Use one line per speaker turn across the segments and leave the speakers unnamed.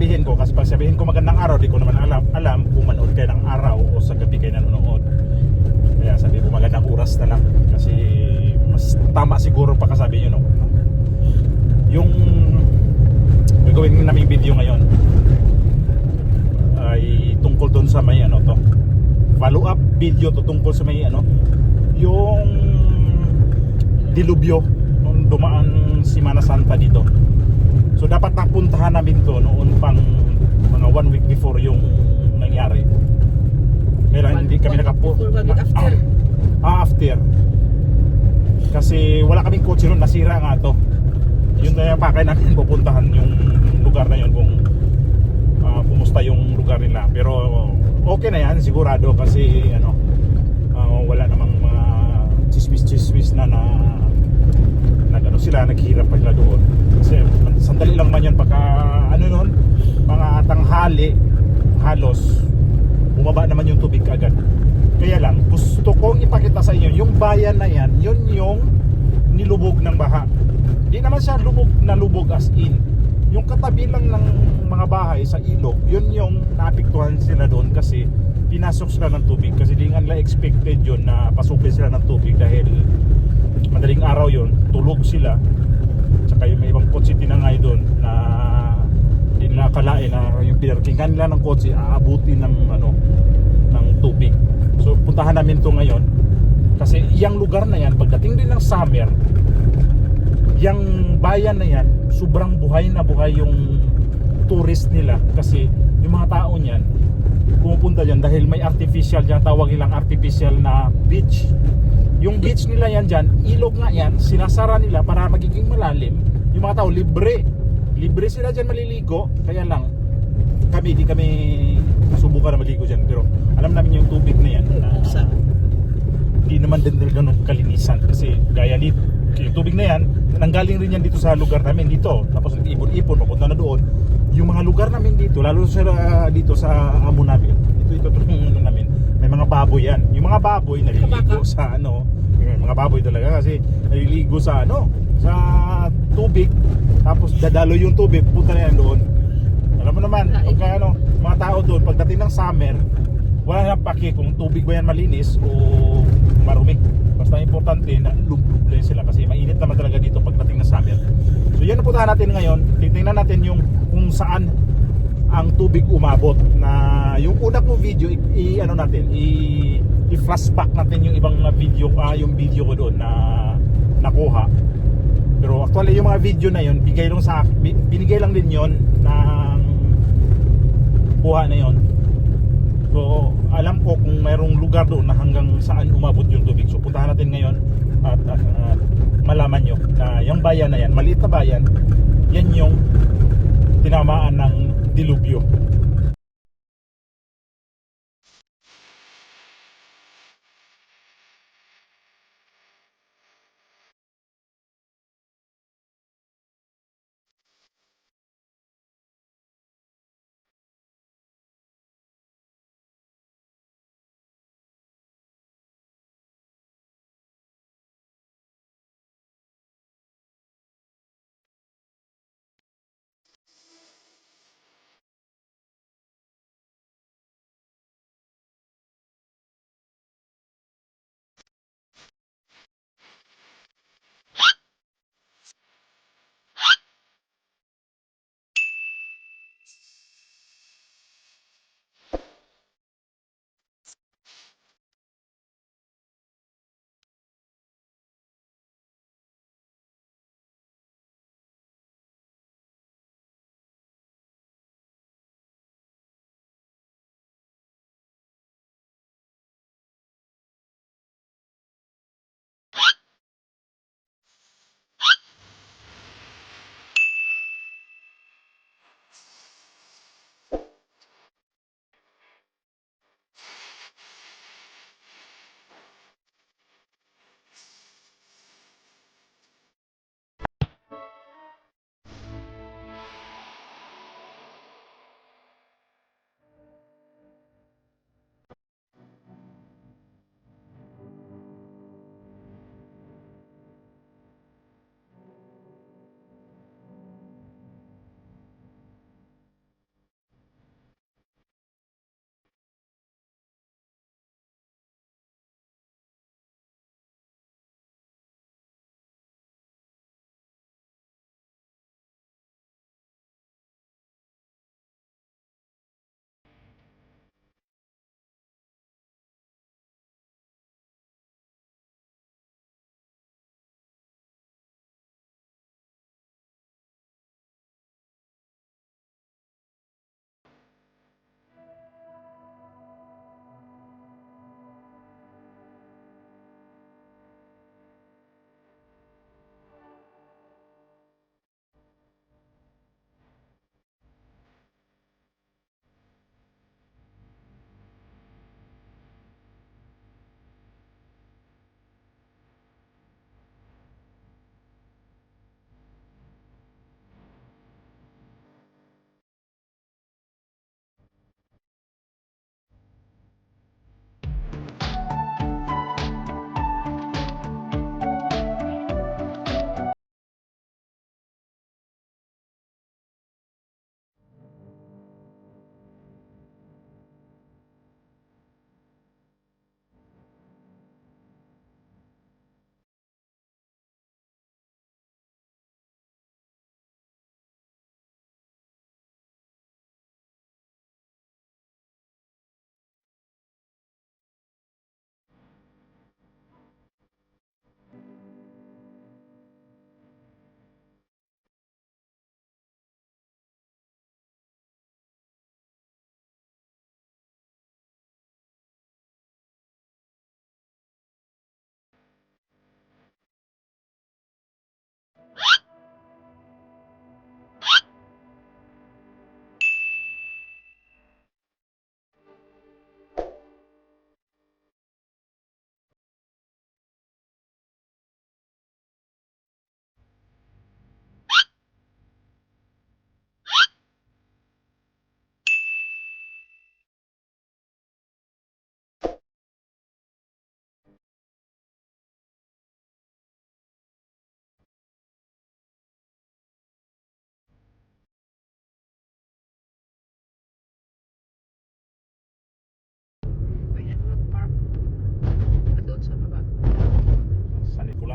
sasabihin ko, kasi pag sabihin ko magandang araw, di ko naman alam kung manood kayo ng araw o sa gabi kayo nanonood. Kaya sabi ko magandang oras na lang, kasi mas tama siguro pagkasabi nyo, no? Yung gagawin naming video ngayon ay tungkol doon sa may ano to, follow up video to tungkol sa may ano, yung dilubyo nung dumaan Semana Santa dito. So dapat napuntahan namin to noon pang mga 1 week before yung nangyari. Kaya hindi kami
After.
After. Kasi wala kaming kotse noon, nasira nga to. Yun na yung pakay namin pupuntahan yung lugar na yun kung kumusta yung lugar nila. Pero okay na yan sigurado kasi ano, wala namang mga chismis na nagano sila, naghihirap pa sila doon. Kasi sandali lang man yun pagka ano nun, mga tanghali halos bumaba naman yung tubig agad. Kaya lang gusto kong ipakita sa inyo yung bayan na yan, yun yung nilubog ng baha. Di naman siya lubog na lubog as in, yung katabi lang ng mga bahay sa ilog, yun yung naapektuhan sila doon kasi pinasok sila ng tubig. Kasi di nga nila expected yun na pasukin sila ng tubig dahil madaling araw yun, tulog sila. Tsaka yung may ibang kotse tinangay doon na hindi nila akalain na yung pinarkingan nila ng kotse aabutin ng ano, ng tubig. So puntahan namin to ngayon kasi yung lugar na yan pagdating din ng summer, yung bayan na yan sobrang buhay na buhay yung tourist nila kasi yung mga tao niyan pumupunta dyan dahil may artificial dyan, tawag nilang artificial na beach. Yung beach nila yan dyan, ilog nga yan, sinasara nila para magiging malalim. Yung mga tao libre sila dyan maliligo. Kaya lang kami, di kami subukan na maligo dyan, pero alam namin yung tubig na yan na di naman din ganun kalinisan kasi gaya dito, yung tubig na yan nanggaling rin yan dito sa lugar namin dito, tapos nag-ipon-ipon papunta na doon. Yung mga lugar namin dito, lalo sa dito sa amo namin, ito ano namin, may mga baboy yan. Yung mga baboy naliligo sa ano, yung mga baboy talaga kasi naliligo sa ano, sa tubig, tapos dadalo yung tubig, pupunta na yan doon. Alam mo naman, pagka ano, mga tao doon pagdating ng summer, wala nang paki kung tubig ba yan malinis o marumi. Basta importante na lublob din sila kasi mainit naman talaga dito pagdating ng summer. So yan ang puntahan natin ngayon. Titingnan natin yung kung saan ang tubig umabot. Na yung una kong video ano natin, i-flashback natin yung ibang video, yung video ko doon na nakuha. Pero actually yung mga video na yun, binigay lang din yon ng kuha na yon. So alam ko kung mayroong lugar doon na hanggang saan umabot yung tubig. So puntahan natin ngayon at malaman nyo na yung bayan na yan, maliit na bayan, yan yung tinamaan ng dilubyo.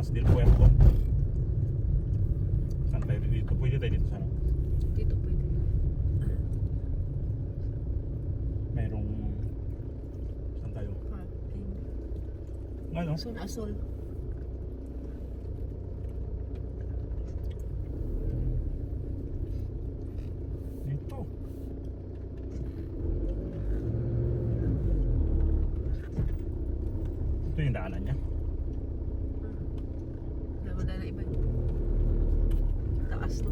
Palos del Puerto. Saan tayo dito? Pwede tayo dito sana.
Dito pwede.
Merong... Saan tayo? Ano?
Asol, asol.
Dito. Ito yung daanan niya.
Dapat na iba. Taas no.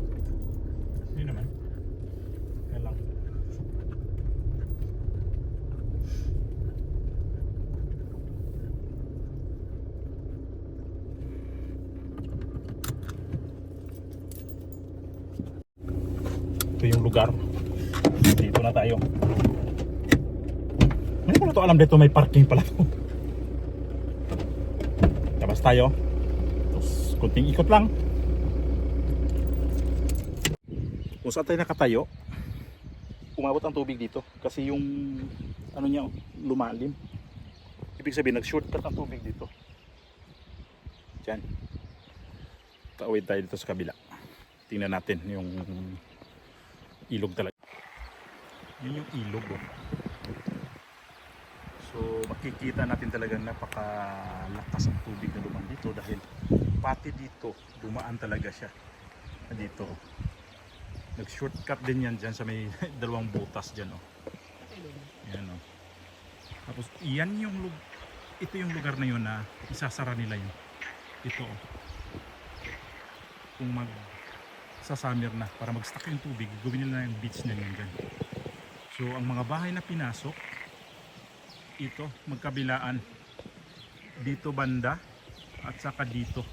Hindi naman. Kaya lang. Ito yung lugar. Dito na tayo. Hindi ko na to alam dito may parking pala to. Labas tayo. Tapos kunting ikot lang. Kung saan tayo nakatayo, umabot ang tubig dito. Kasi yung ano niya lumalim. Ibig sabihin nag-shortcut ang tubig dito. Diyan. Tawid tayo dito sa kabila. Tingnan natin yung ilog talaga. Yun yung ilog. Oh. So makikita natin talagang napakalakas ang tubig na dumaan dito dahil pati dito dumaan talaga siya. Dito. Nag-shortcut din yan dyan sa may dalawang butas dyan. Oh. Yan, oh. Tapos yan yung ito yung lugar na yun na isasara nila yun. Ito. Oh. Kung sa summer na para mag-stock yung tubig, gawin nila yung beach na yun dyan. So ang mga bahay na pinasok, ito magkabilaan, dito banda at saka dito.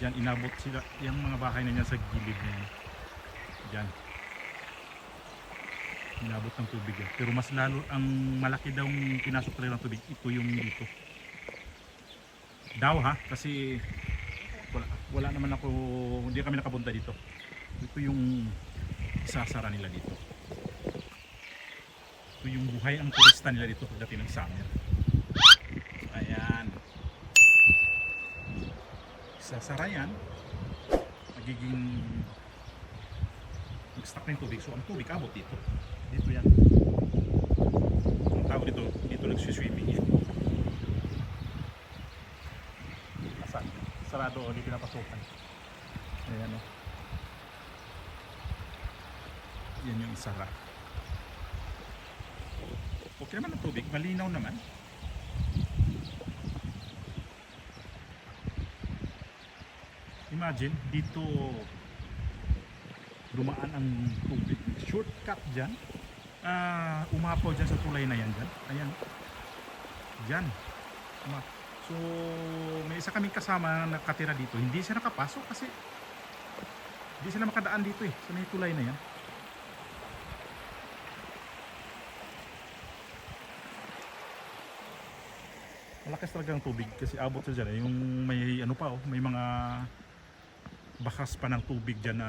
Diyan inabot sila yung mga bahay na yan sa gilid na yan. Diyan inabot ng tubig yan. Pero mas lalo ang malaki daw yung pinasok talaga ng tubig, ito yung dito daw ha, kasi wala naman ako, hindi kami nakapunta dito. Ito yung isasara nila dito. Ito yung buhay ang turista nila dito pagdating ng summer. Ayan. Isasara yan. Magiging mag-stock na yung tubig. So ang tubig abot dito. Dito yan. Ang tao dito nagsiswimming yan. Asan? Sarado o hindi pinapasukan. Ayan o. Yan yung isara. Okay naman ang tubig, malinaw naman. Imagine, dito dumaan ang tubig. Shortcut dyan. Umapaw dyan sa tulay na yan dyan. Ayan. Dyan. So, may isa kaming kasama na nakatira dito. Hindi siya nakapasok kasi hindi sila makadaan dito sa may tulay na yan. Malakas talaga ang tubig kasi abot sa dyan. Yung may ano pa may mga bakas pa ng tubig dyan na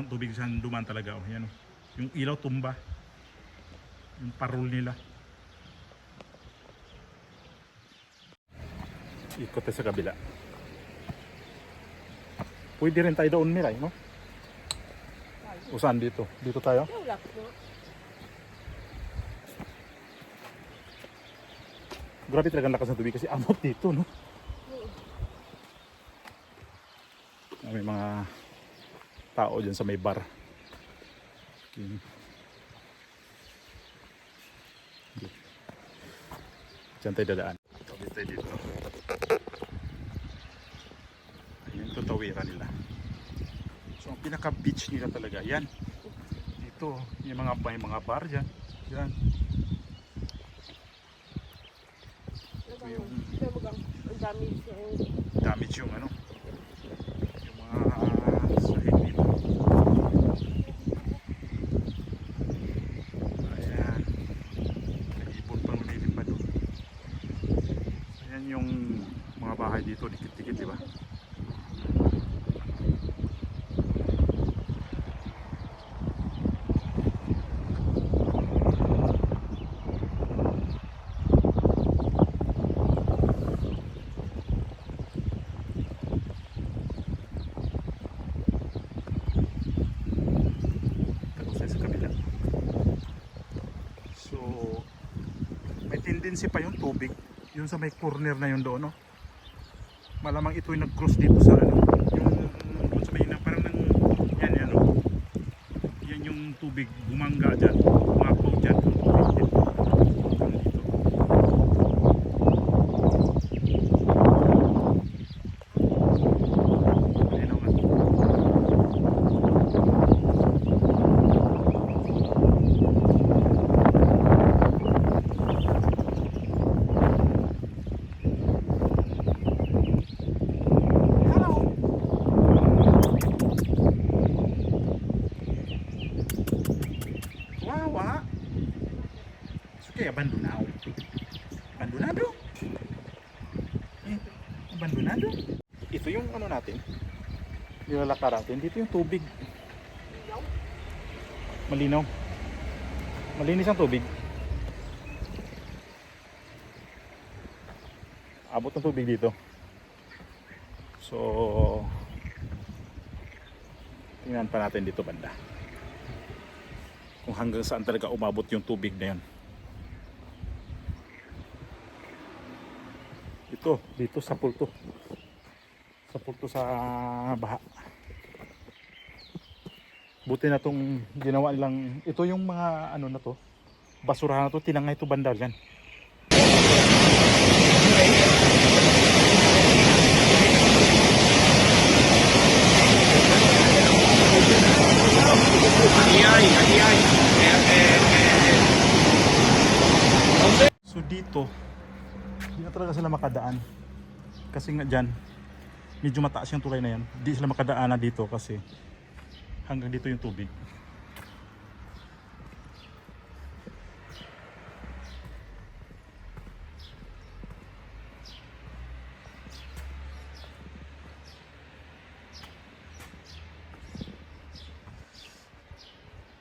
tubig dyan duman talaga. Yan, yung ilaw tumba. Yung parol nila. Ikot tayo sa kabila. Pwede rin tayo doon Miray, no? O saan dito? Dito tayo? Grabe talaga ang lakas ng tubig kasi abot dito, no? May mga tao dyan sa may bar. Okay. Diyan tayo dadaan. Tabi tayo dito. Ayun, ito tawiran nila. So ang pinaka beach nila talaga yan. Dito, may mga bar dyan. Yan. Ito yung damage yung ano. Yung mga sahig dito. Ayan. Naipon pang lumilipad doon. Ayan yung mga bahay dito, dikit-dikit, di ba? So may tendency pa yung tubig yun sa may corner na yun doon, no? Malamang ito yung nag-cross dito sa ano, yung doon sa may parang nang yan, no? Yan yung tubig bumangga dyan, umapaw dyan yung tubig dito. Malinaw nga. Wawa. Suke abandonado. Abandonado. Abandonado. Ito yung ano natin. Nilalakar natin. Dito yung tubig. Malinaw. Malinis ang tubig. Abot ng tubig dito. So tingnan pa natin dito banda. Kung hanggang saan talaga umabot yung tubig na yan. Dito sa pulto. Sa pulto sa baha. Buti na tong ginawa nilang, ito yung mga ano na to, basurahan na to, tinangay to banda dyan. So dito hindi na talaga sila makadaan kasi nga dyan medyo mataas yung tulay na yan, hindi sila makadaan na dito kasi hanggang dito yung tubig.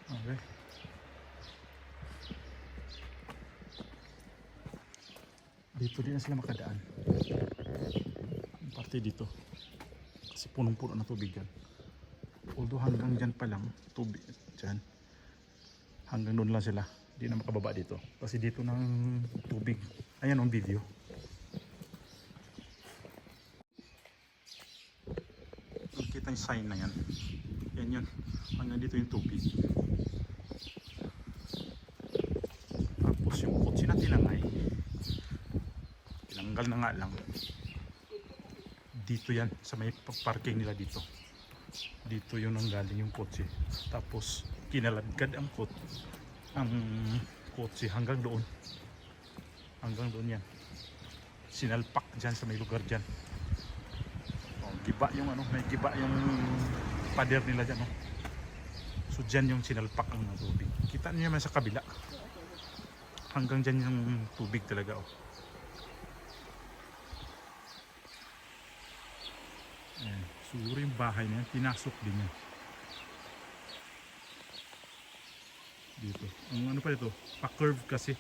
Okay. Dito din na sila makadaan. Yung parte dito. Kasi punong-puno na tubig yan. Although hanggang dyan pa lang, tubig dyan. Hanggang doon lang sila. Hindi na makababa dito. Kasi dito ng tubig. Ayan ang video. Nakikita yung sign na yan. Yan yun. Hanggang dito yung tubig. Tapos yung kotse na tinangay. Tinanggal na nga lang. Dito yan. Sa may parking nila dito. Dito yun ang galing yung kotse. Tapos kinaladkad ang kotse hanggang doon. Hanggang doon yan. Sinalpak dyan sa may lugar dyan. Giba yung ano, may giba yung pader nila dyan, no? So dyan yung sinalpak ang tubig. Kita niyo naman sa kabila. Hanggang dyan yung tubig talaga, oh. Ayan. Siguro yung bahay na yan, pinasok din yan. Dito. Ang ano pa dito, pa-curve kasi.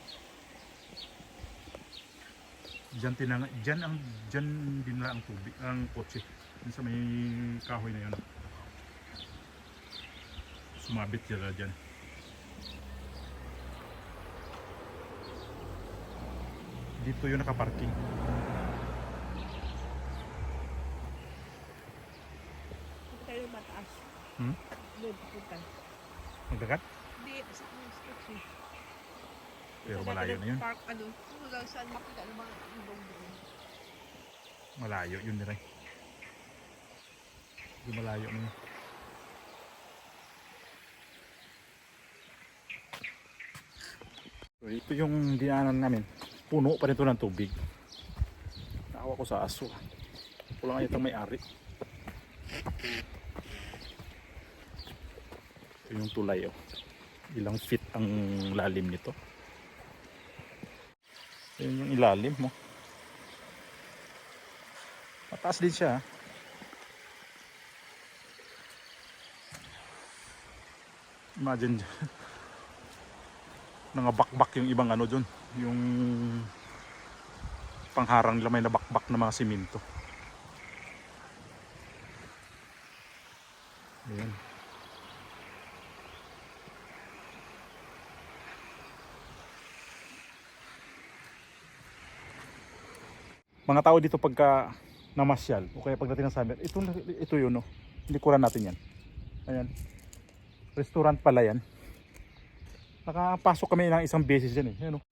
Diyan din na ang tubig, ang kotse. Diyan sa may kahoy na yan. Sumabit sila dyan. Dito yung nakaparking.
Tayo mataas. Doon, pupunta.
Magdagat?
Hindi, sa construction.
Pero malayo na yun.
Park, ano, kung lang saan makita ng mga ibang doon.
Malayo yun na rin. Yung malayo na yun. So ito yung dinaanan namin. Puno pa rin ito ng tubig. Naawa ko sa aso. Kulang nga itong may-ari. Ito yung tulay, oh. Ilang feet ang lalim nito. Ito yung ilalim mo. Mataas din siya. Imagine nangabakbak yung ibang ano dun, yung pangharang nila may nabakbak na mga simento. Ayan. mga tao dito pagka namasyal o kaya pagdating ng summer, ito yun, no? Likuran natin yan. Ayan. Restaurant pala yan. Nakapasok kami ng isang beses dyan eh. Ayan, no?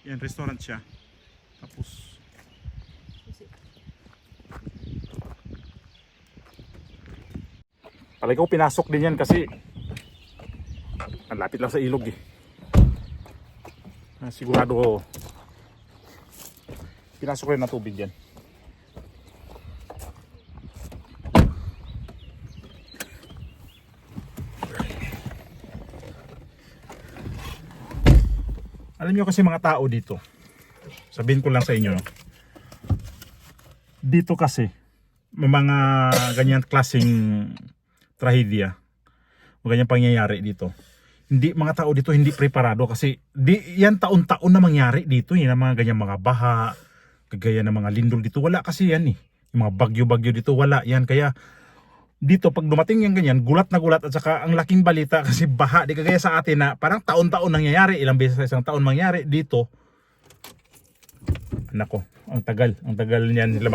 Yan, restaurant siya. Tapos palagi ko pinasok din yan kasi ang lapit lang sa ilog eh. Sigurado pinasok rin na tubig yan. Alam nyo kasi mga tao dito, sabihin ko lang sa inyo, no? Dito kasi may mga ganyan klaseng trahedya o ganyan pangyayari dito. Hindi, mga tao dito hindi preparado kasi yan taon-taon na mangyari dito yung mga ganyan mga baha, kagaya ng mga lindol dito, wala kasi yan eh. Yung mga bagyo-bagyo dito wala yan, kaya dito pag dumating yung ganyan, gulat na gulat at saka ang laking balita kasi baha, di kagaya sa atin na parang taon-taon nangyayari, ilang beses sa isang taon mangyari dito. Nako, ang tagal niyan sila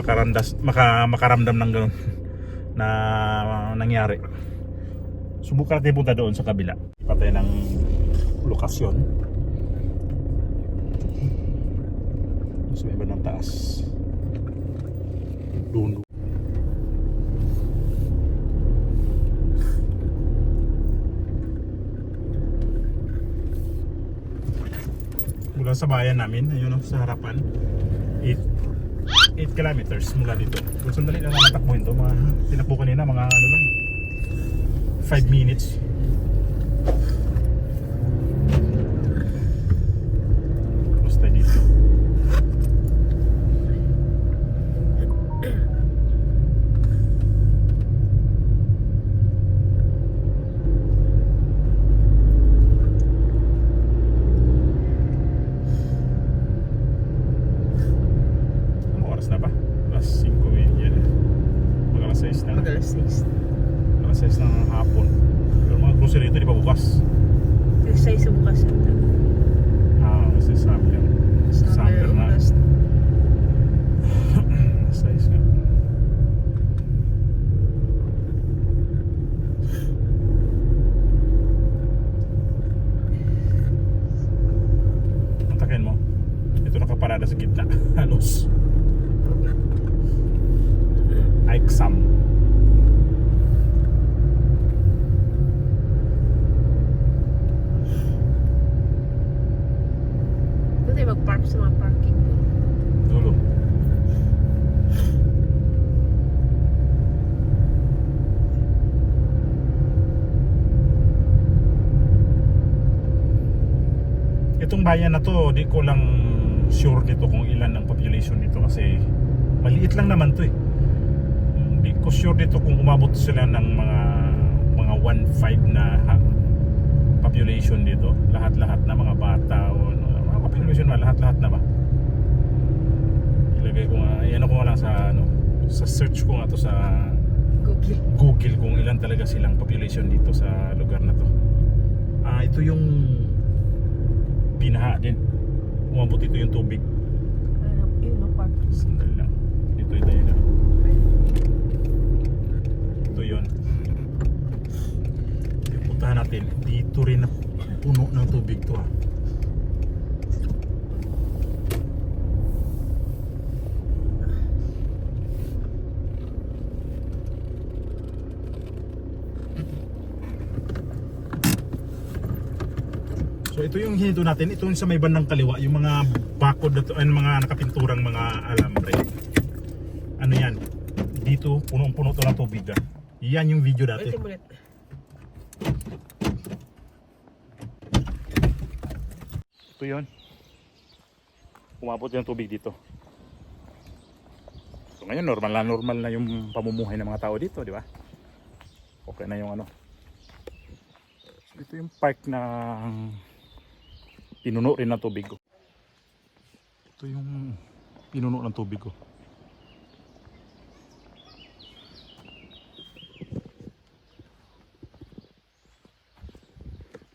makaramdam ng gano'n na nangyari. Subukan natin punta doon sa kabila. Patay ng lokasyon. Sa iba ng taas. Doon. Mula sa bayan namin, ayun sa harapan. 8 kilometers mula dito. Kung sandali lang naman takbuhin to, mga tinakbo kanina, mga ano lang, 5 minutes. Basta dito. Ano oras na ba? Alas 5 yan. Mag alas 6 na.
Mag-alas 6.
Alas 6 ng hapon. Pero mga grocery ito di pa bukas.
Alas 6 sa bukas.
Kasi summer. Summer na. Alas 6 nga. Antakin mo. Ito nakaparada sa gitna. Halos. Aixam.
Doon tayo mag-park sa mga parking.
Dulo. Itong bayan na to, di ko lang sure dito kung ilan ang population dito kasi maliit lang naman to eh. Di ko sure dito kung umabot sila ng mga 1.5 na population dito. Lahat-lahat na mga bata o mga population na lahat-lahat na ba? Ilagay ko nga, ano ko nga lang sa search ko nga to sa Google kung ilan talaga silang population dito sa lugar na to. Ito yung binaha din. Umabot ito yung tubig.
Ano, yun, no, park.
Sandali lang. Ito yun na. Ito yun. Puntahan natin. Dito rin na puno ng tubig to So ito yung hinito natin, ito yung sa may bandang kaliwa, yung mga bakod na to, mga nakapinturang mga alambre. Ano yan? Dito, punong-puno to ng tubig. Yan yung video dati. Ito yun. Umabot yung tubig dito. So ngayon, normal na yung pamumuhay ng mga tao dito, di ba? Okay na yung ano. So ito yung park na pinuno rin ng tubig ko. Ito yung pinuno ng tubig ko.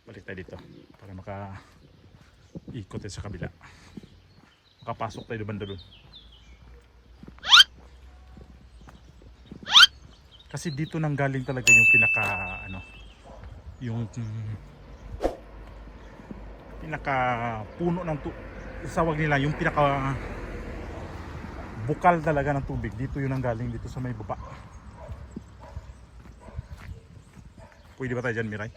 Balik tayo dito para maka ikot tayo sa kabila. Makapasok tayo banda doon. Kasi dito nang galing talaga yung pinaka ano, yung pinaka puno ng sawag nila, yung pinaka bukal talaga ng tubig. Dito yun ang galing, dito sa may baba. Pwede ba tayo dyan, Miray?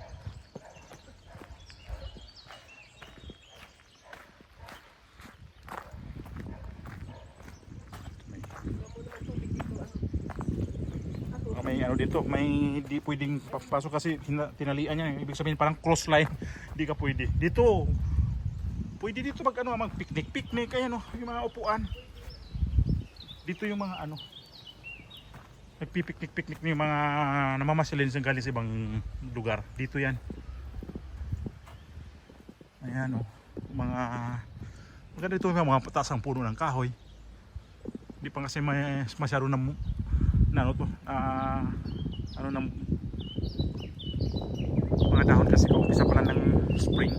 May ano dito, may di pwedeng papasok kasi tinalian niya. Ibig sabihin parang cross line. Hindi ka pwede. Dito, pwede dito mag ano, mag picnic, ayan oh, yung mga upuan. Dito yung mga ano, nagpipiknik yung mga namamasyalin sa galing sa ibang lugar. Dito yan. Ayan oh, mga maganda dito yung mga patasang puno ng kahoy. Hindi pa kasi may masyado na ano to, ano ng mga dahon kasi umpisa pa lang ng spring.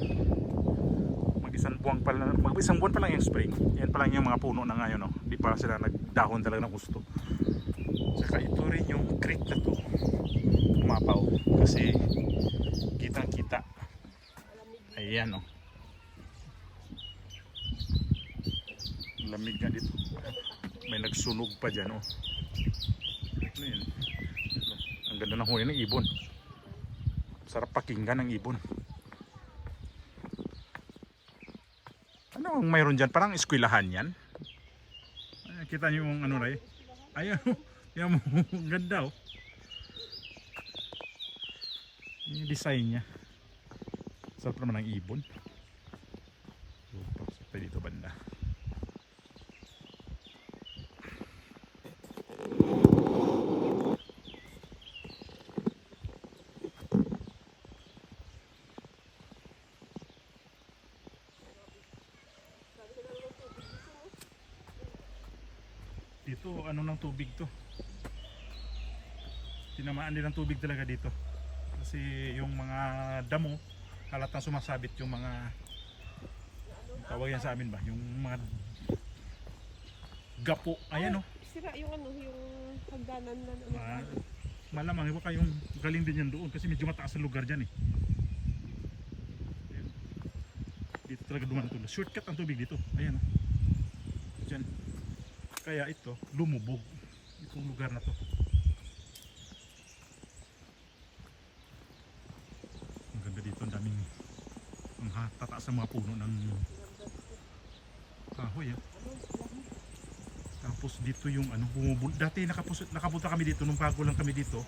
Mag-isang buwan pa lang yung spring. Yan pa lang yung mga puno na ngayon, no. Di pa sila nagdahon talaga ng gusto. Saka ito rin yung creek na to, umapaw kasi kitang kita. Ayan oh, lamig nga dito. May nagsunog pa dyan oh. Ano yun? Ang ganda ng huli ng ibon. Sarap pakinggan ng ibon. Ano ang mayroon dyan? Parang eskwelahan yan. Ay, kita nyo yung ano rin. Ayan o. Yan mo. Ganda o. Yung design nya. Sarap naman ng ibon. Pasok tayo dito banda. Dito ano ng tubig to, tinamaan din ng tubig talaga dito kasi yung mga damo halatang sumasabit yung mga tawag yan sa amin ba, yung mga gapo. Ayan o,
Sira yung ano, yung hagdanan na ano.
malamang iba kayong galing din yan doon kasi medyo mataas ang lugar dyan eh. Ayan. Dito talaga dumaan ito, shortcut ang tubig dito. Ayan o, dyan. Kaya ito, lumubog itong lugar na to. Ang ganda dito, ang daming tataas ng mga puno ng kahoy. Tapos dito yung ano, dati nakapunta kami dito nung bago lang kami dito.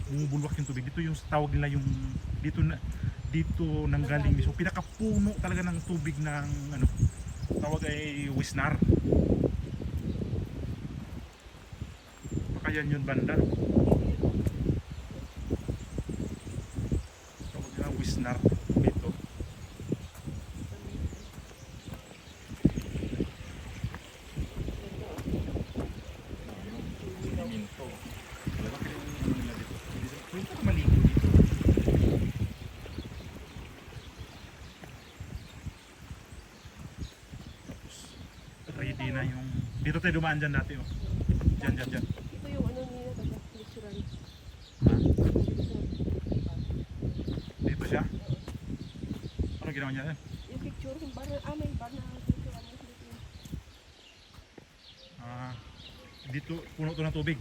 Bumubulwak yung tubig. Dito yung tawag nila yung dito nanggaling mismo. Pinakapuno talaga ng tubig ng ano, tawag ay Wisnar. Ayan yun banda. Tawag nila Wisnar dito. Minto. Wala ka yung ano nila dito. Pwede ka maligo dito. Tapos ready na yung dito tayo dumaan dyan dati oh. Dyan.
Ito yung ano nila, picturean.
Dito siya? Ano ginawa niya yan?
Yung picture, yung bar na, may bar na picturean niya.
Dito puno to ng tubig.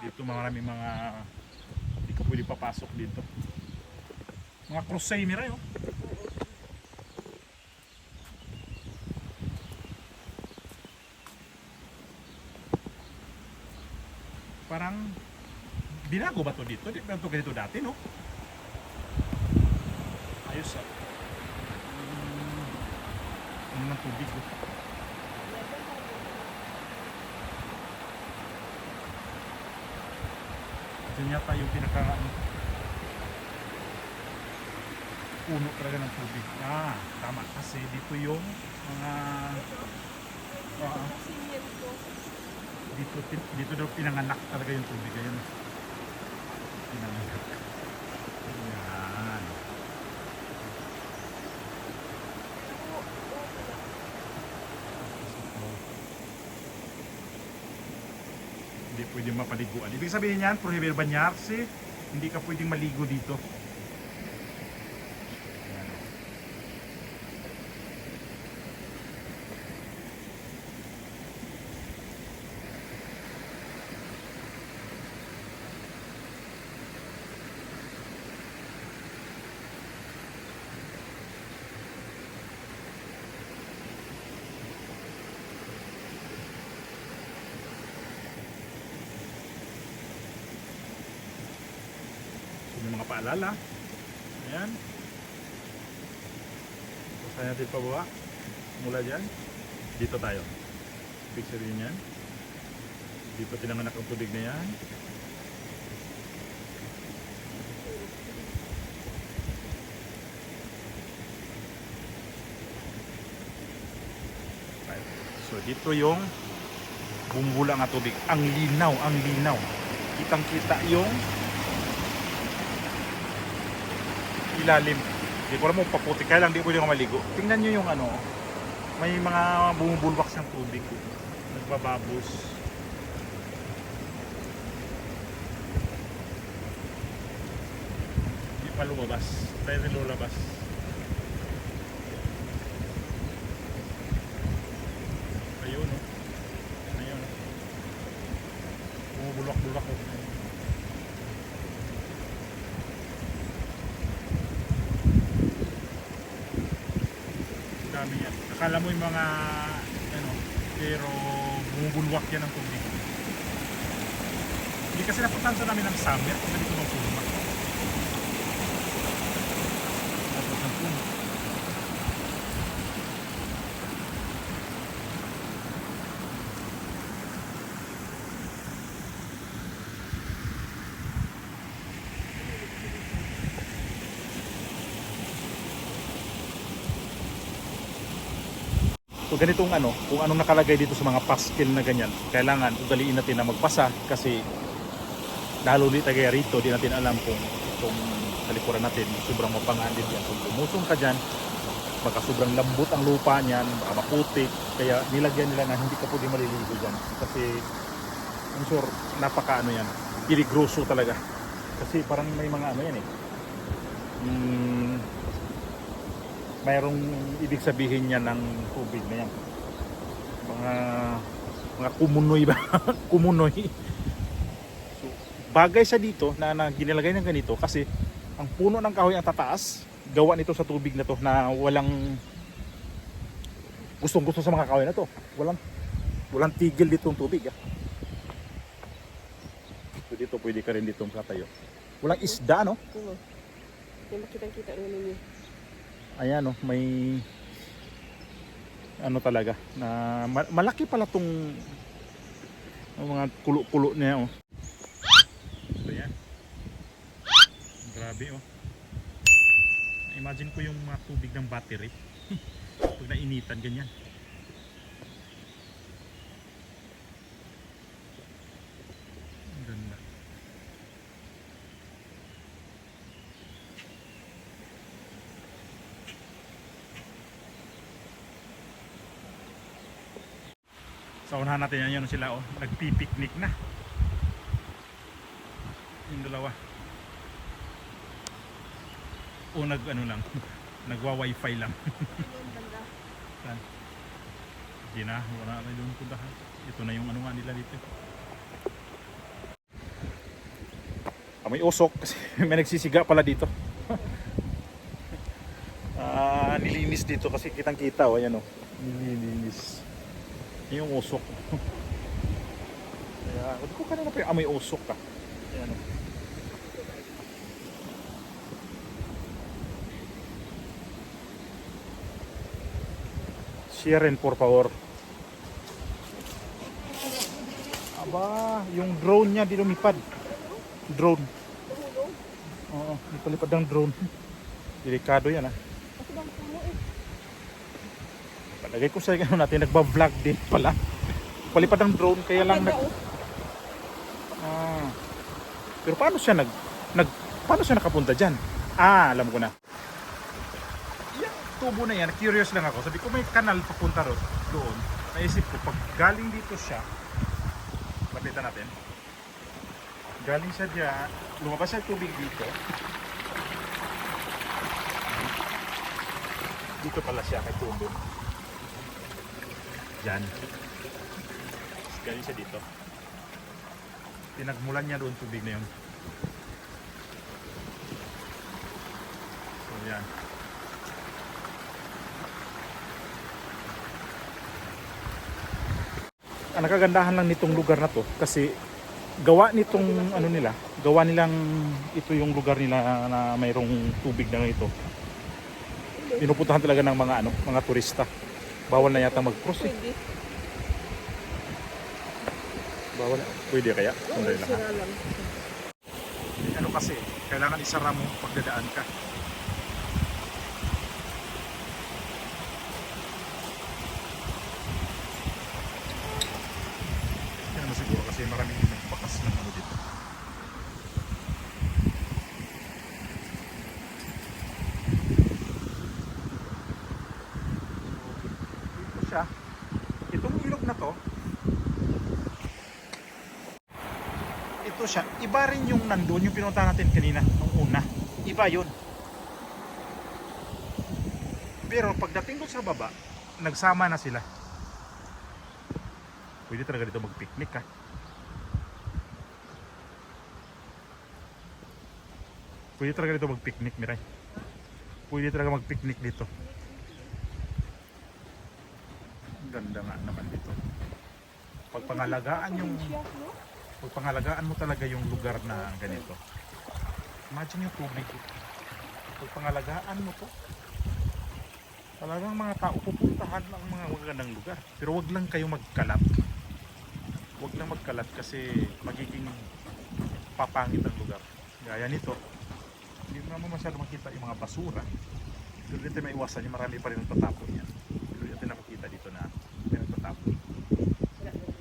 Dito maraming mga hindi ka pwede papasok dito. Mga crusade miray oh. Parang binago ba to dito? Di ba ito ganito dati, no? Ayos ah. Ano ng tubig oh. Ito yata yung pinaka puno talaga ng tubig. Tama kasi dito yung mga dito daw pinanganak talaga yung tubig. Ayan. Pinanganak. Ayan. pwede mapaliguan. Ibig sabihin niyan, prohibido bañarse, hindi ka pwedeng maligo dito. Ayan. Yung mga paalala. Ayan. Basta natin pababa. Mula dyan. Dito tayo. Ibig sabihin yan. Di pa tinanganak ang tubig na yan. So dito yung bumubula nga tubig. Ang linaw, ang linaw. Kitang kita yung ilalim. Hindi ko alam mo paputi. Kaya lang di pwede ako maligo. Tingnan nyo yung ano. May mga bumubulwak siyang tubig. Nagbababos. Hindi pa lumabas. Tayo rin lulabas. Ayun o. Ayun. Bumubulwak-bulwak o. Dami yan. Akala mo yung mga ano, pero bumubulwak yan ang tubig. Hindi kasi napuntahan sa namin ng summer kung ganito ng puma. Tapos ng puma. So ganitong ano, kung anong nakalagay dito sa mga pastil na ganyan, kailangan ugaliin natin na magpasa kasi lalo di tagay rito, di natin alam kung itong talikuran natin sobrang mapanganib yan. Kung lumusong ka dyan, baka sobrang lambot ang lupa niyan, baka maputik, kaya nilagyan nila na hindi ka pwede maliligo dyan. Kasi I'm sure napaka ano yan, piligroso talaga. Kasi parang may mga ano yan eh. Mayroong ibig sabihin niya ng tubig na yan. Mga kumunoy ba? Kumunoy. So, bagay sa dito na ginilagay ng ganito kasi ang puno ng kahoy ang tataas. Gawa nito sa tubig na to na walang gustong-gusto sa mga kahoy na to. Walang tigil dito ang tubig. So dito pwede ka rin dito makatayo. Walang isda no?
Oo. Yung makitang-kita rin ninyo.
Ayan oh, may ano talaga na malaki pala tong mga kulo-kulo niya oh. So yan. Grabe oh. Imagine ko yung mga tubig ng battery. Pag nainitan ganyan. Ang ganda. Sa unahan natin yan sila oh, nagpipiknik na. Yung dalawa. O ano lang, nagwa-wifi lang.
Ayun, banda.
Saan? Hindi na, wala na doon puntahan. Ito na yung ano nga nila dito. May usok kasi may nagsisiga pala dito. Nilinis dito kasi kitang kita oh, ayan oh. Nilinis. Yung usok. Kaya, hindi ko kanina pa yung amoy usok ka. Ayan o. Share por favor. Aba, yung drone niya di lumipad. Drone. Oo, di palipad ng drone. Delikado yan ah.
Kasi bang puno eh.
Palagay ko sa ano natin, nagba-vlog din pala. Palipad ng drone, kaya lang
Ganda, oh.
Pero paano siya paano siya nakapunta diyan? Alam ko na. Yung tubo na yan, curious lang ako. Sabi ko may kanal papunta doon. Naisip ko pag galing dito siya, lapitan natin. Galing siya dyan. Lumabas siya tubig dito. Dito pala siya kay Tumbin. Diyan. Galing siya dito. Pinagmulan niya doon tubig na yun. So yan. Ang nakagandahan lang nitong lugar na to kasi gawa nitong ano nila, gawa nilang ito yung lugar nila na mayroong tubig na ito. Pinupuntahan talaga ng mga ano, mga turista. Bawal na yata mag-cross eh.
Pwede.
Bawal. Pwede kaya? Sandali lang ha.
Sira lang.
Ano kasi, kailangan isara mo pagdadaan ka. Yan mo siguro kasi maraming nagpakas ng ano dito. Ito siya. Itong ilog na to, ito siya. Iba rin yung nandun, yung pinunta natin kanina, nung una. Iba yun. Pero pagdating doon sa baba, nagsama na sila. Pwede talaga dito mag-picnic ha. Pwede talaga dito mag-picnic, Miray. Pwede talaga mag-picnic dito. Ganda nga naman dito. Pagpangalagaan yung...
Siya, no?
Pagpangalagaan mo talaga yung lugar na ganito. Imagine yung tubig. Pagpangalagaan mo to. Talagang mga tao pupuntahan ng mga magandang lugar. Pero wag lang kayo magkalat. Wag lang magkalat kasi magiging papangit ang lugar. Gaya nito. Hindi mo naman masyado makita yung mga basura. Pero dito may iwasan yung marami pa rin ang tatapon yan. Pero dito nakikita dito na may nagtatapon.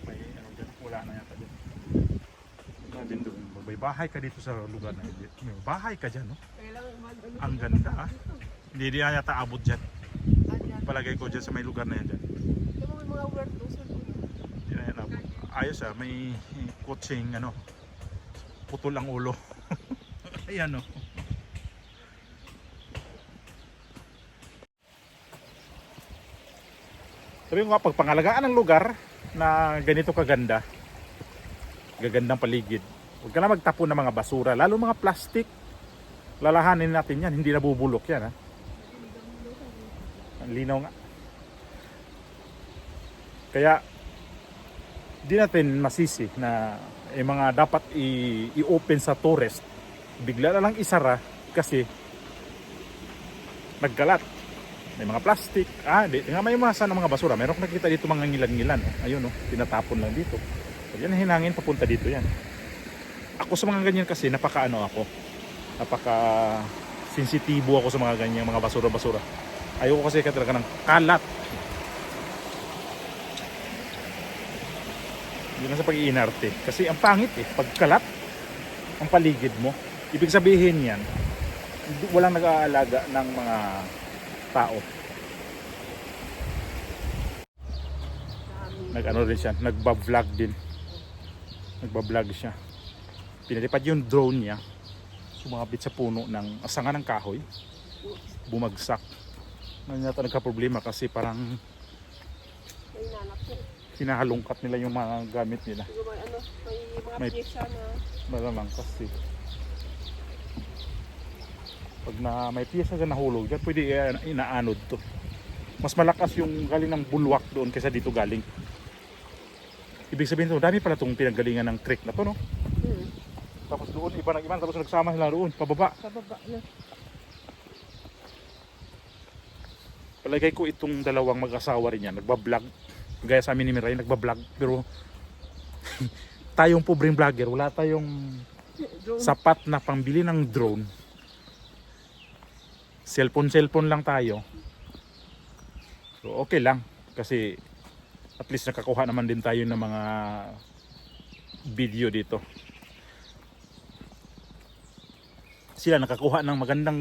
May ano dyan. Wala na yata dyan. Imagine doon, may bahay ka dito sa lugar na hindi. May bahay ka dyan, no?
Kailangan mag-ano.
Ang ganda, ah. Hindi na yata abot dyan. Palagay ko dyan sa may lugar na yan dyan.
Yung mga word doon sa dulo.
Hindi na yan abot. Ayos ah, may coaching, ano, putol ang ulo. Ayan, no? Sabi ko nga, pagpangalagaan ng lugar na ganito kaganda, gagandang paligid, huwag ka na magtapon ng mga basura, lalo mga plastic. Lalahanin natin yan, hindi nabubulok yan ha. Ang linaw nga. Kaya di natin masisi na mga dapat i-open sa tourist, bigla na lang isara kasi nagkalat. May mga plastic, may mga sana mga basura. Meron akong nakita dito mga ngilan-ngilan. Ayun, tinatapon lang dito. Yan ang hinangin, papunta dito yan. Ako sa mga ganyan kasi, napaka sensitibo ako sa mga ganyan, mga basura-basura. Ayoko kasi talaga ng kalat. Yun lang sa pag-iinarte. Kasi ang pangit pag kalat ang paligid mo. Ibig sabihin yan, walang nag-aalaga ng mga tao. Nag-ano rin siya, nagba-vlog din. Nagba-vlog siya. Pinalipad yung drone niya, sumabit sa puno ng asangan ng kahoy, bumagsak. Ngayon yata nagka-problema kasi parang
May nanap siya.
hinahalungkat nila yung mga gamit nila.
Siguro may
May-
mga pyesa na
Malamang kasi pag may piyesa na nahulog dyan, pwede inaanod to. Mas malakas yung galing ng bulwak doon kaysa dito galing. Ibig sabihin to, dami pala itong pinanggalingan ng creek na to, no? Tapos doon, iba ng iba, tapos nagsama sila doon, pababa.
sa baba na.
Palagay ko itong dalawang mag-asawa rin yan, nagbablog. Gaya sa amin ni Miray, nagbablog. Pero tayong pobreng vlogger, wala tayong
Drone.
sapat na pambili ng drone. Cellphone lang tayo. So okay lang kasi at least nakakuha naman din tayo ng mga video dito. Sila nakakuha ng magandang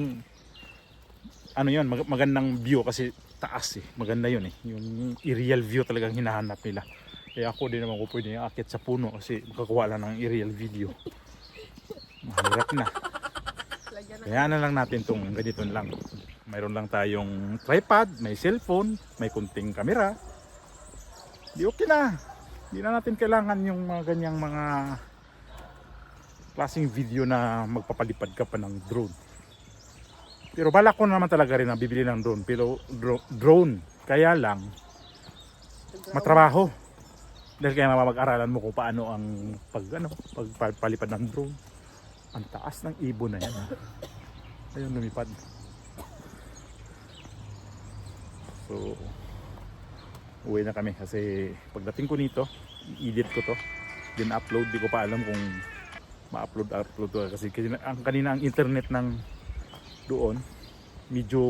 magandang view kasi taas maganda yun yung aerial view talagang hinahanap nila. Kaya ako din naman ko pwede akit sa puno kasi makakuha lang ng aerial video. Mahirap na.
Lagyan na.
Kaya na lang natin tong ganito lang. Mayroon lang tayong tripod, may cellphone, may kunting camera. Di okay na. Hindi na natin kailangan yung mga ganyang mga klaseng video na magpapalipad ka pa ng drone. Pero balak ko naman talaga rin na bibili ng drone. Pero drone, kaya lang matrabaho. Dahil kaya mag-aralan mo kung paano ang pagpalipad ng drone. Ang taas ng ibon na yan. Ayun, lumipad. So, uwi na kami kasi pagdating ko nito, i-edit ko to. Then upload, di ko pa alam kung ma-upload to kasi kanina ang internet ng doon medyo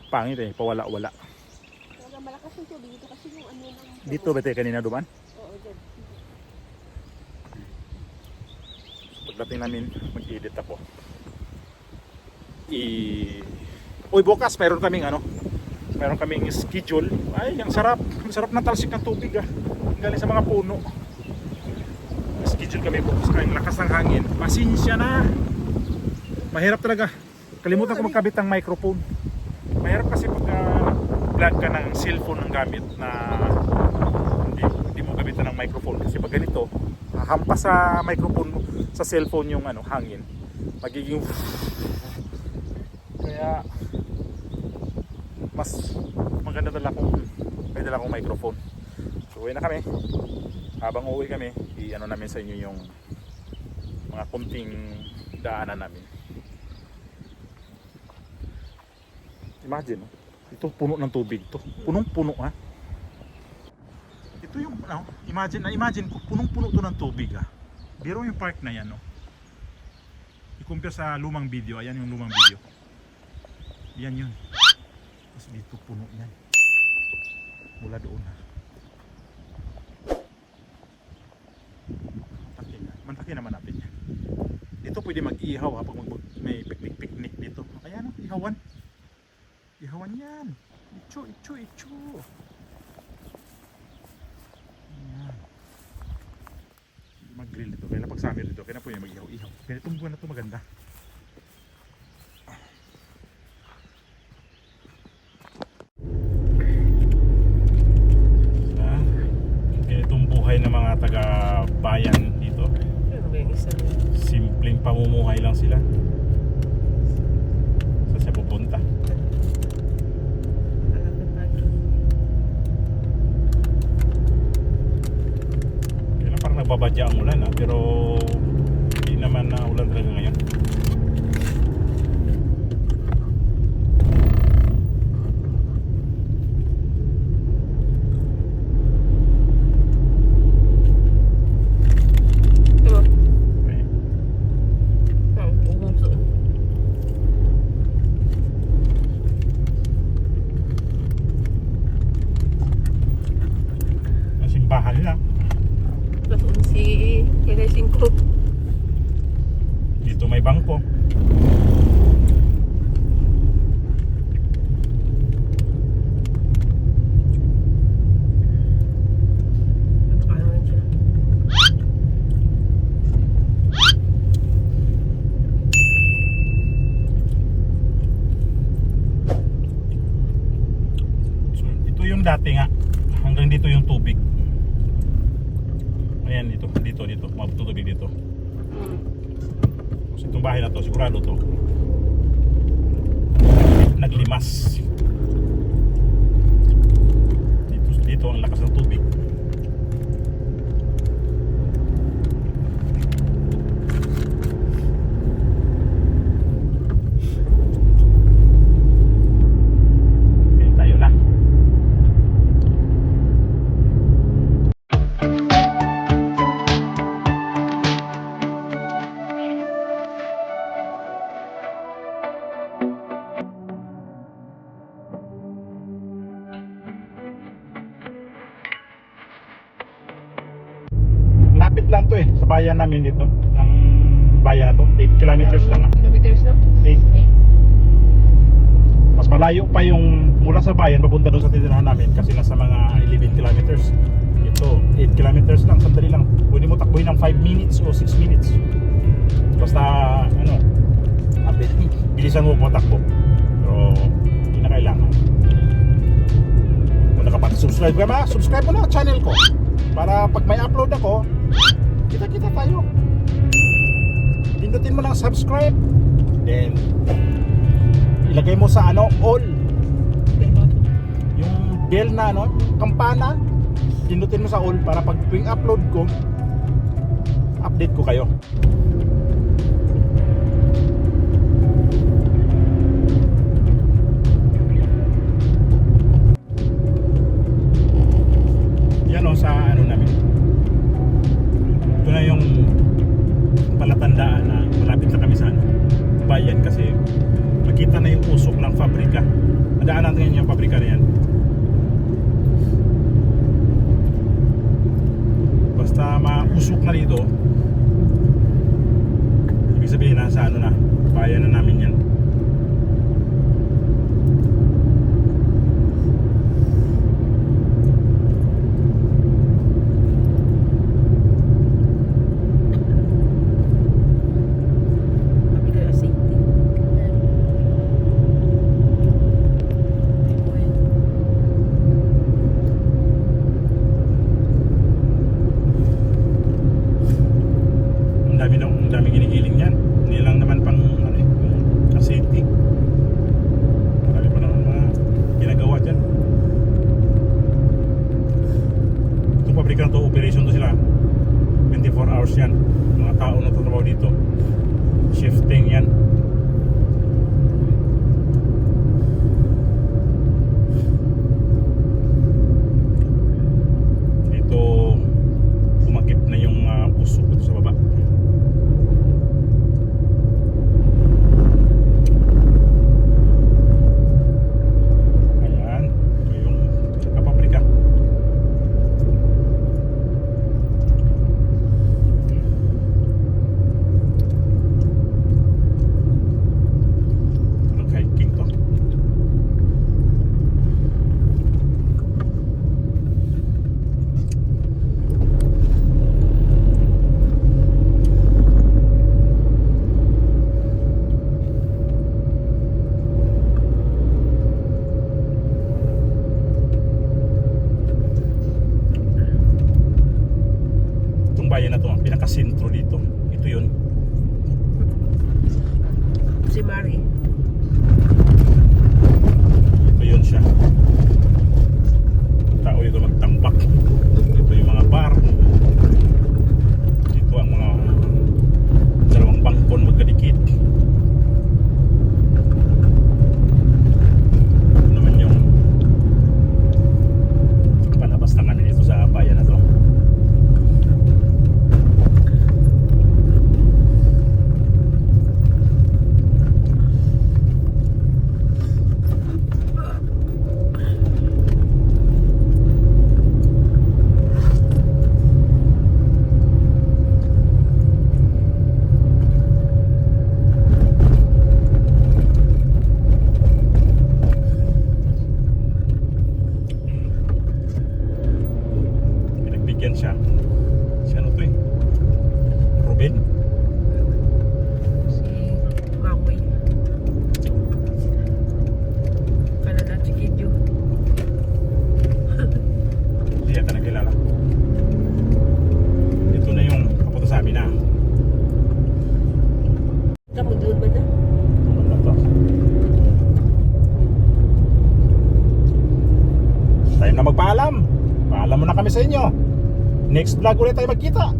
pangit pawala-wala.
Kaya malakas yung tubig dito kasi yung ano ng...
Dito ba tayo kanina duman?
Oo, dyan.
Pagdating namin, mag-edit ako. Uy, bukas mayroon kaming schedule. Ay, ang sarap ng talsik ng tubig galing sa mga puno. Schedule kami bukas, ang lakas ng hangin. Pasensya na. Mahirap talaga. Kalimutan ko magkabit ng microphone. Mahirap kasi pag vlog ka ng cellphone ng gamit na hindi mo gabitan ng microphone kasi pag ganito hahampas sa microphone sa cellphone yung hangin magiging kaya mas maganda dala kong microphone. So uwi na kami. Habang uwi kami namin sa inyo yung mga kunting daanan namin. Imagine ito puno ng tubig to. Punong-puno ha. Ito yung imagine ko punong-puno to ng tubig ha. Biro yung park na yan no. I-compare sa lumang video, ayan yung lumang video. Yan yun. Tapos dito puno yan. Mula doon ha. Mantaki naman natin yan. Dito pwede mag-ihaw ha pag may picnic dito. Ayan ihawan. Ihawan yan. Icho. Ayan. Mag-grill dito. Kaya pag summer dito, kaya na po yung mag-ihaw-ihaw. Kaya itong buwan na ito maganda. Kaya itong buhay ng mga taga-bayan dito.
Ano ba yung isa?
Simpleng pamumuhay lang sila. Saan siya pupunta? Nagbabadya ang ulan pero hindi naman na ulan talaga ngayon. Ang simbahan nila.
Si Kaya 5.
Dito may bangko. So, ito yung dati nga. Hanggang dito yung tubig. Ayan dito, matutubig dito. So itong bahay na to, sigurado to naglimas. Dito ang lakas ng tubig. Tayo na. Lapit lang to sa bayan namin dito. Ang bayan na to, 8 kilometers lang.
Kilometers na?
8. Mas malayo pa yung mula sa bayan papunta doon sa titirahan namin kasi nasa mga 11 kilometers. Ito, 8 kilometers lang, sandali lang. Pwede mo takbuhin ng 5 minutes o 6 minutes. Basta ano, bilisan mo po takbo. Pero hindi na kailangan. Kung nakapag-subscribe ka ba, subscribe mo na ang channel ko. Para pag may upload ako, kita-kita tayo. Pindutin mo ng subscribe. Then ilagay mo sa ano, all. Yung bell na ano, kampana. Pindutin mo sa all para pag tuwing upload ko, update ko kayo. Yan o, sa ano namin. Ito na yung palatandaan na malapit na kami sa ano, bayan kasi makita na yung usok ng pabrika. Nadaan natin yung pabrika na yan. Basta mausok na dito, ibig sabihin nasa ano na, bayan na namin yan.
Mabigay asiti.
Ang dami ginigiling yan. Hindi lang naman pang ano eh, safety. Marami pa naman mga ginagawa dyan. Itong pabrika na to, operation to sila 24 hours yan. Mga tao na tatrabaho dito, shifting yan. Dito umakit na yung usok dito sa baba. Ayan, ito yung pabrika. Hiking to. Itong bayan na to, ang pinakasentro dito. Ito yun.
Si Mari.
Ito yun siya. Tao dito magtambak. Ito yung mga bar. Dito ang mga dalawang bangkon magkadikit. Ito naman yung palabas na kami dito sa bayan na to. Pinagbigyan siya. Si ano to eh? Ruben?
Si Maui. Canada Chiquillo.
Hindi yata nakilala. Ito na yung papunta sa amin na.
Tapos doon ba na?
Time na magpaalam. Paalam muna kami sa inyo. Next vlog ulit tayo magkita.